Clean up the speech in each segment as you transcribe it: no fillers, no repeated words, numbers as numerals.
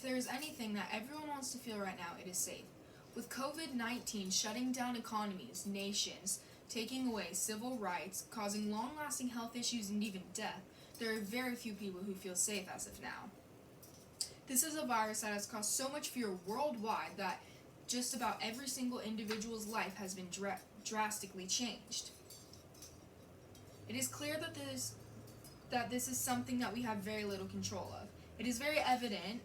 If there is anything that everyone wants to feel right now, it is safe. With COVID-19 shutting down economies, nations, taking away civil rights, causing long-lasting health issues and even death, there are very few people who feel safe as of now. This is a virus that has caused so much fear worldwide that just about every single individual's life has been drastically changed. It is clear that this is something that we have very little control of. It is very evident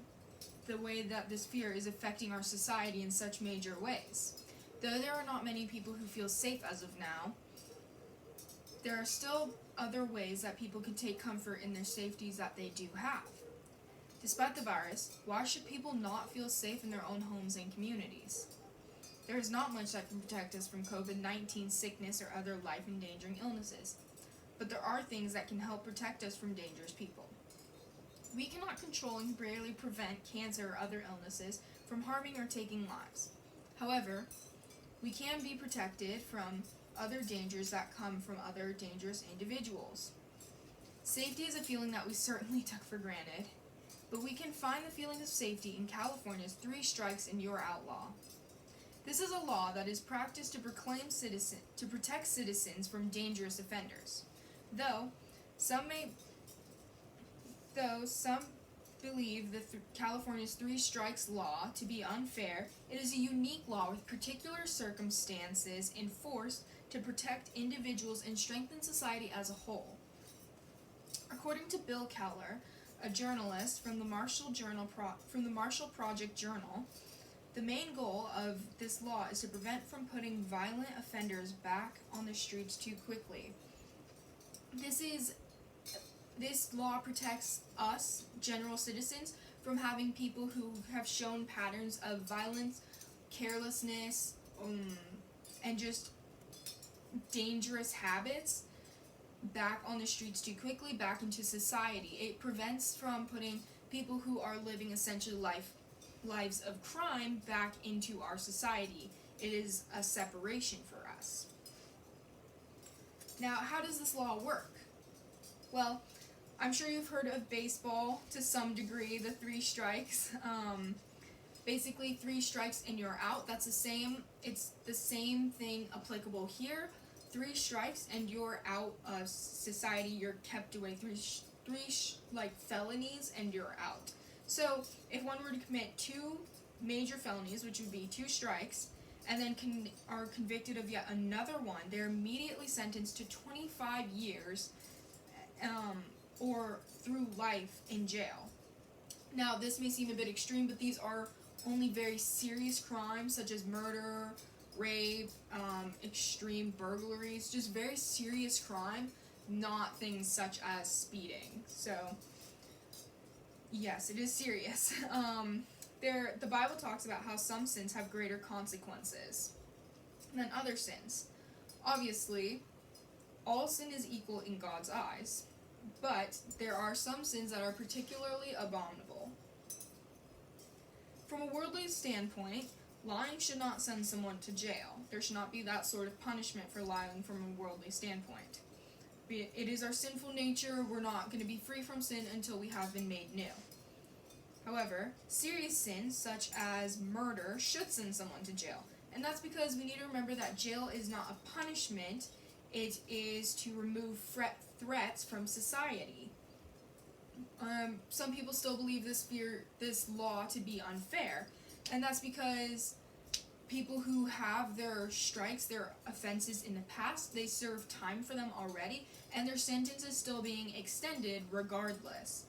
the way that this fear is affecting our society in such major ways. Though there are not many people who feel safe as of now, there are still other ways that people can take comfort in their safeties that they do have. Despite the virus, why should people not feel safe in their own homes and communities? There is not much that can protect us from COVID-19 sickness or other life-endangering illnesses, but there are things that can help protect us from dangerous people. We cannot control and barely prevent cancer or other illnesses from harming or taking lives. However, we can be protected from other dangers that come from other dangerous individuals. Safety is a feeling that we certainly took for granted, but we can find the feeling of safety in California's 3 strikes and you're out law. This is a law that is practiced to protect citizens from dangerous offenders. Though some believe California's 3 strikes law to be unfair, it is a unique law with particular circumstances enforced to protect individuals and strengthen society as a whole. According to Bill Keller, a journalist from the Marshall Project Journal, the main goal of this law is to prevent from putting violent offenders back on the streets too quickly. This law protects us, general citizens, from having people who have shown patterns of violence, carelessness, and just dangerous habits back on the streets too quickly, back into society. It prevents from putting people who are living essentially lives of crime back into our society. It is a separation for us. Now, how does this law work? Well, I'm sure you've heard of baseball to some degree, the 3 strikes. Basically, 3 strikes and you're out. It's the same thing applicable here. 3 strikes and you're out of society. You're kept away. 3 felonies and you're out. So if one were to commit 2 major felonies, which would be 2 strikes, and then are convicted of yet another one, they're immediately sentenced to 25 years or through life in jail. Now, this may seem a bit extreme, but these are only very serious crimes such as murder, rape, extreme burglaries, just very serious crime, not things such as speeding. So, yes, it is serious. The Bible talks about how some sins have greater consequences than other sins. Obviously, all sin is equal in God's eyes, but there are some sins that are particularly abominable. From a worldly standpoint, lying should not send someone to jail. There should not be that sort of punishment for lying from a worldly standpoint. It is our sinful nature. We're not going to be free from sin until we have been made new. However, serious sins such as murder should send someone to jail. And that's because we need to remember that jail is not a punishment. It is to remove threats from society. Some people still believe this law to be unfair, and that's because people who have their strikes, their offenses in the past, they serve time for them already, and their sentence is still being extended regardless.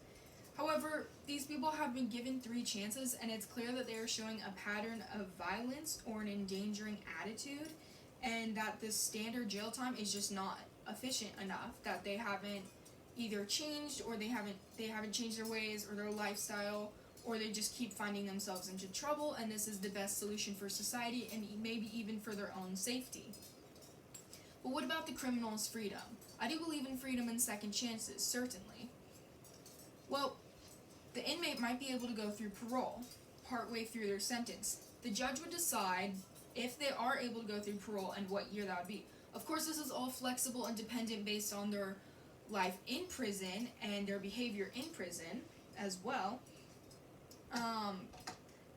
However, these people have been given 3 chances, and it's clear that they are showing a pattern of violence or an endangering attitude, and that the standard jail time is just not efficient enough, that they haven't either changed, or they haven't changed their ways or their lifestyle, or they just keep finding themselves into trouble, and this is the best solution for society and maybe even for their own safety. But what about the criminal's freedom? I do believe in freedom and second chances, certainly. Well, the inmate might be able to go through parole partway through their sentence. The judge would decide if they are able to go through parole and what year that would be. Of course, this is all flexible and dependent based on their life in prison and their behavior in prison as well.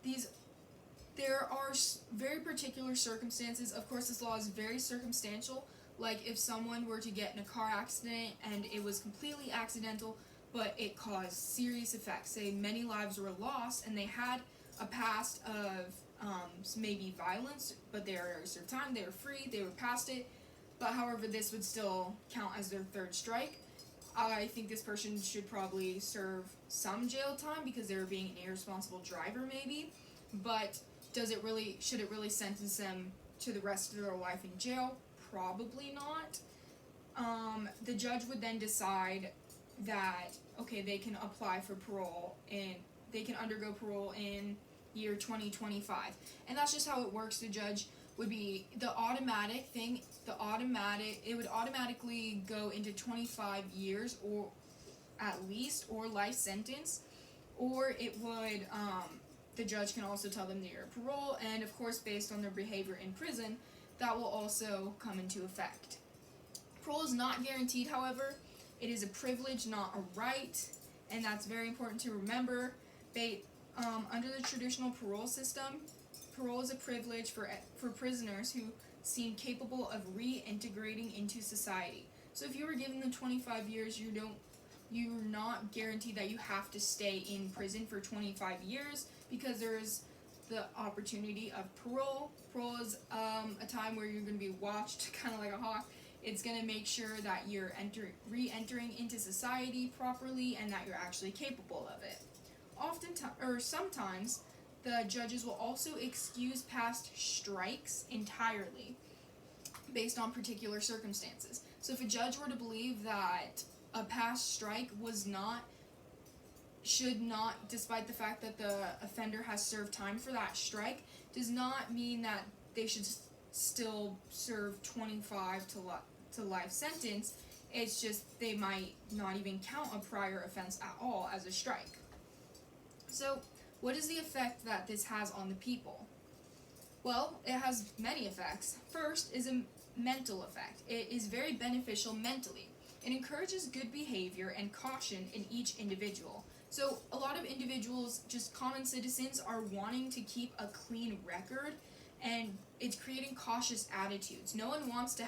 These there are very particular circumstances. Of course, this law is very circumstantial. Like if someone were to get in a car accident and it was completely accidental, but it caused serious effects. Say many lives were lost and they had a past of maybe violence, but they already served time, they were free, they were past it. But however, this would still count as their third strike. I think this person should probably serve some jail time because they were being an irresponsible driver maybe. But should it really sentence them to the rest of their life in jail? Probably not. The judge would then decide that, okay, they can apply for parole and they can undergo parole in year 2025. And that's just how it works. The judge would be the automatic thing, it would automatically go into 25 years or at least, or life sentence, or it would, the judge can also tell them their parole, and of course based on their behavior in prison, that will also come into effect. Parole is not guaranteed, however. It is a privilege, not a right, and that's very important to remember. Under the traditional parole system, parole is a privilege for prisoners who seem capable of reintegrating into society. So if you were given the 25 years, you're not guaranteed that you have to stay in prison for 25 years because there's the opportunity of parole. Parole is a time where you're going to be watched kind of like a hawk. It's going to make sure that you're re-entering into society properly and that you're actually capable of it. Sometimes, the judges will also excuse past strikes entirely based on particular circumstances. So if a judge were to believe that a past strike should not, despite the fact that the offender has served time for that strike, does not mean that they should still serve 25 to life sentence. It's just they might not even count a prior offense at all as a strike. So, what is the effect that this has on the people? Well, it has many effects. First is a mental effect. It is very beneficial mentally. It encourages good behavior and caution in each individual. So a lot of individuals, just common citizens, are wanting to keep a clean record, and it's creating cautious attitudes. No one wants to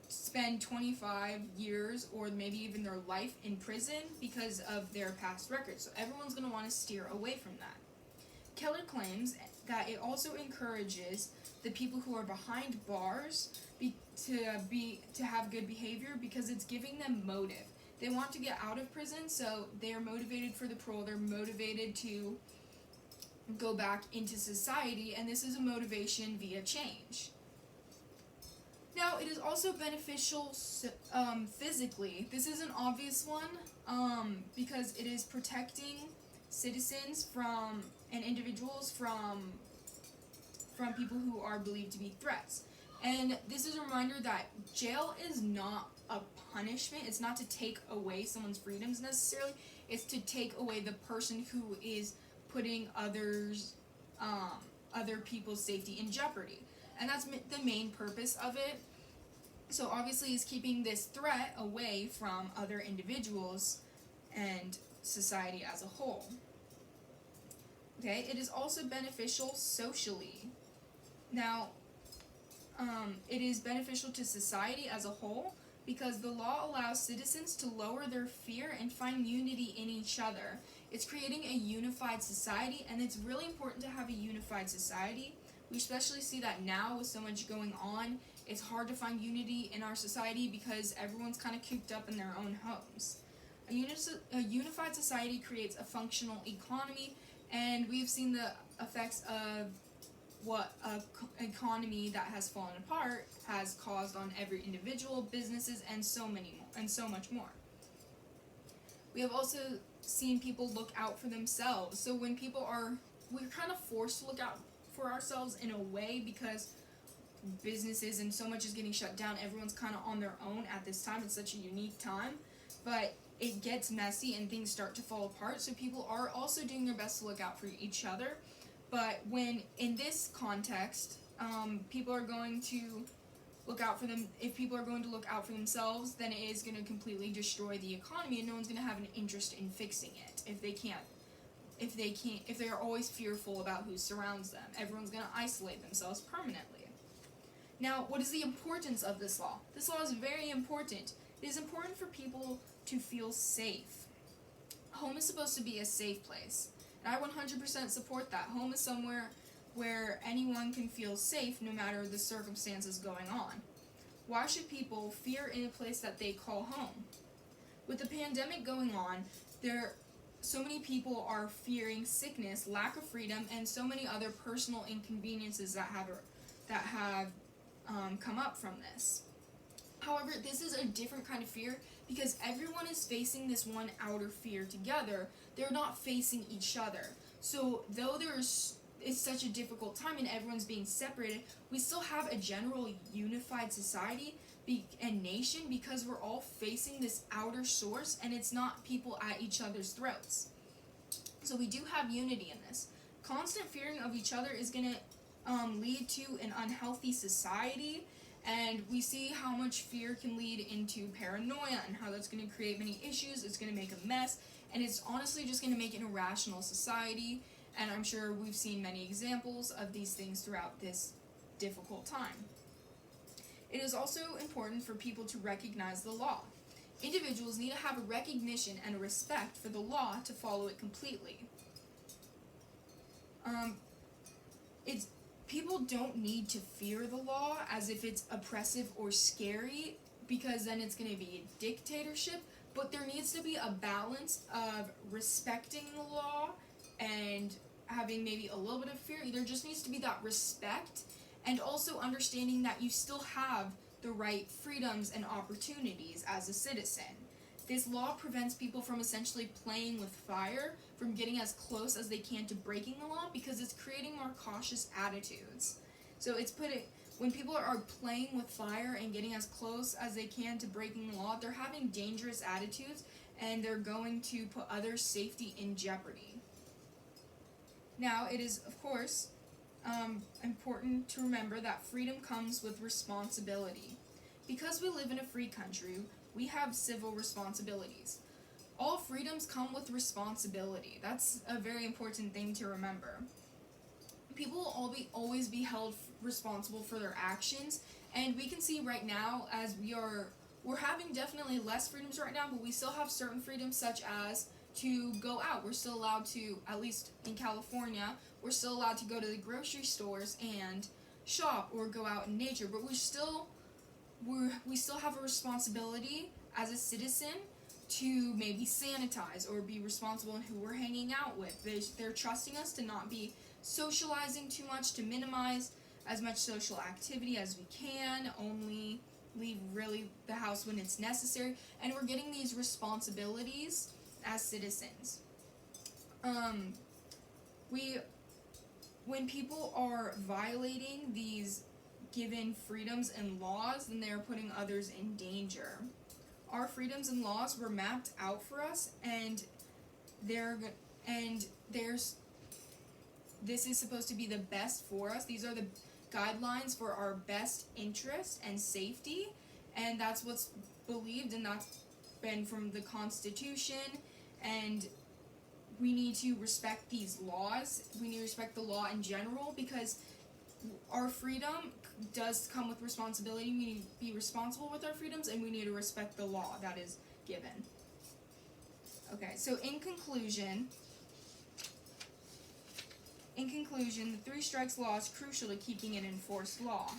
spend 25 years or maybe even their life in prison because of their past record. So everyone's going to want to steer away from that. Keller claims that it also encourages the people who are behind bars to have good behavior because it's giving them motive. They want to get out of prison, so they are motivated for the parole. They're motivated to go back into society, and this is a motivation via change. Now, it is also beneficial physically. This is an obvious one because it is protecting citizens and individuals from people who are believed to be threats. And this is a reminder that jail is not a punishment. It's not to take away someone's freedoms necessarily. It's to take away the person who is putting other people's safety in jeopardy. And that's the main purpose of it. So obviously it's keeping this threat away from other individuals and society as a whole. Okay, it is also beneficial socially. Now, it is beneficial to society as a whole because the law allows citizens to lower their fear and find unity in each other. It's creating a unified society, and it's really important to have a unified society. We especially see that now with so much going on. It's hard to find unity in our society because everyone's kind of cooped up in their own homes. A unified society creates a functional economy, and we've seen the effects of what an economy that has fallen apart has caused on every individual, businesses, and so much more. We have also seen people look out for themselves. So when we're kind of forced to look out for ourselves in a way because businesses and so much is getting shut down. Everyone's kind of on their own at this time. It's such a unique time, but it gets messy and things start to fall apart. So people are also doing their best to look out for each other. But when in this context, people are going to look out for them. If people are going to look out for themselves, then it is going to completely destroy the economy, and no one's going to have an interest in fixing it if they can't if they are always fearful about who surrounds them. Everyone's going to isolate themselves permanently. Now, what is the importance of this law? This law is very important. It is important for people to feel safe. Home is supposed to be a safe place, and I 100% support that. Home is somewhere where anyone can feel safe no matter the circumstances going on. Why should people fear in a place that they call home? With the pandemic going on, so many people are fearing sickness, lack of freedom, and so many other personal inconveniences that have come up from this. However, this is a different kind of fear because everyone is facing this one outer fear together. They're not facing each other. So though it's such a difficult time and everyone's being separated, we still have a general unified society and nation because we're all facing this outer source and it's not people at each other's throats. So we do have unity in this. Constant fearing of each other is going to lead to an unhealthy society, and we see how much fear can lead into paranoia and how that's going to create many issues. It's going to make a mess, and it's honestly just going to make an irrational society, and I'm sure we've seen many examples of these things throughout this difficult time. It is also important for people to recognize the law. Individuals need to have a recognition and a respect for the law to follow it completely. People don't need to fear the law as if it's oppressive or scary, because then it's going to be a dictatorship, but there needs to be a balance of respecting the law and having maybe a little bit of fear. There just needs to be that respect, and also understanding that you still have the right freedoms and opportunities as a citizen. This law prevents people from essentially playing with fire, from getting as close as they can to breaking the law, because it's creating more cautious attitudes. So when people are playing with fire and getting as close as they can to breaking the law, they're having dangerous attitudes and they're going to put others' safety in jeopardy. Now, it is, of course, important to remember that freedom comes with responsibility. Because we live in a free country, we have civil responsibilities. All freedoms come with responsibility. That's a very important thing to remember. People will always be held responsible for their actions, and we can see right now as we're having definitely less freedoms right now, but we still have certain freedoms, such as to go out. We're still allowed to, at least in California, we're still allowed to go to the grocery stores and shop or go out in nature, but we still have a responsibility as a citizen to maybe sanitize or be responsible in who we're hanging out with. They're trusting us to not be socializing too much, to minimize as much social activity as we can, only leave really the house when it's necessary, and we're getting these responsibilities as citizens. When people are violating these given freedoms and laws, then they are putting others in danger. Our freedoms and laws were mapped out for us, and this is supposed to be the best for us. These are the guidelines for our best interest and safety, and that's what's believed, and that's been from the Constitution, and we need to respect these laws. We need to respect the law in general, because our freedom does come with responsibility. We need to be responsible with our freedoms, and we need to respect the law that is given. Okay, so in conclusion, the three strikes law is crucial to keeping an enforced law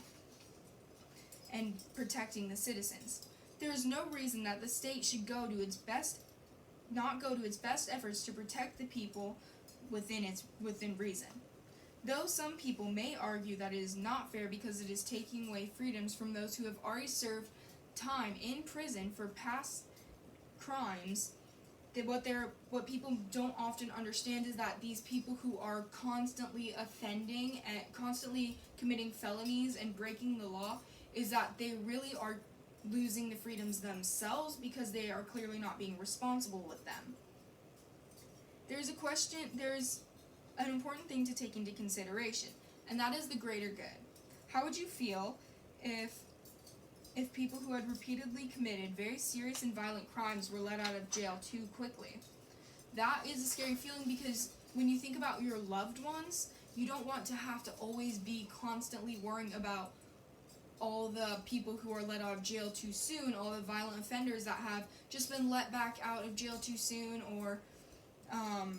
and protecting the citizens. There is no reason that the state should not go to its best efforts to protect the people within reason. Though some people may argue that it is not fair because it is taking away freedoms from those who have already served time in prison for past crimes, what people don't often understand is that these people who are constantly offending and constantly committing felonies and breaking the law, is that they really are losing the freedoms themselves because they are clearly not being responsible with them. There's an important thing to take into consideration, and that is the greater good. How would you feel if people who had repeatedly committed very serious and violent crimes were let out of jail too quickly? That is a scary feeling, because when you think about your loved ones, you don't want to have to always be constantly worrying about all the people who are let out of jail too soon, all the violent offenders that have just been let back out of jail too soon, or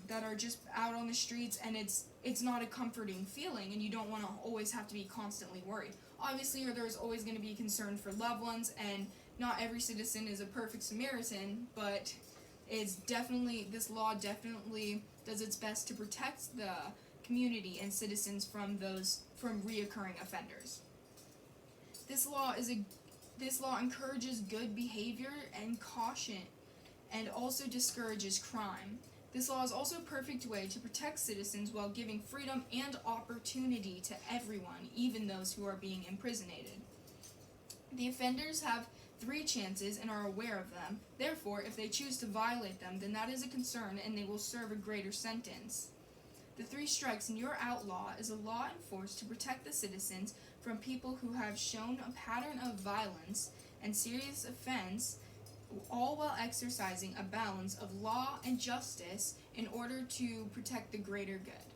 that are just out on the streets, and it's not a comforting feeling, and you don't want to always have to be constantly worried. Obviously, there's always going to be concern for loved ones, and not every citizen is a perfect Samaritan, but this law definitely does its best to protect the community and citizens from reoccurring offenders. This law encourages good behavior and caution, and also discourages crime. This law is also a perfect way to protect citizens while giving freedom and opportunity to everyone, even those who are being imprisoned. The offenders have 3 chances and are aware of them. Therefore, if they choose to violate them, then that is a concern and they will serve a greater sentence. The 3 strikes and you're outlaw is a law enforced to protect the citizens from people who have shown a pattern of violence and serious offense, all while exercising a balance of law and justice in order to protect the greater good.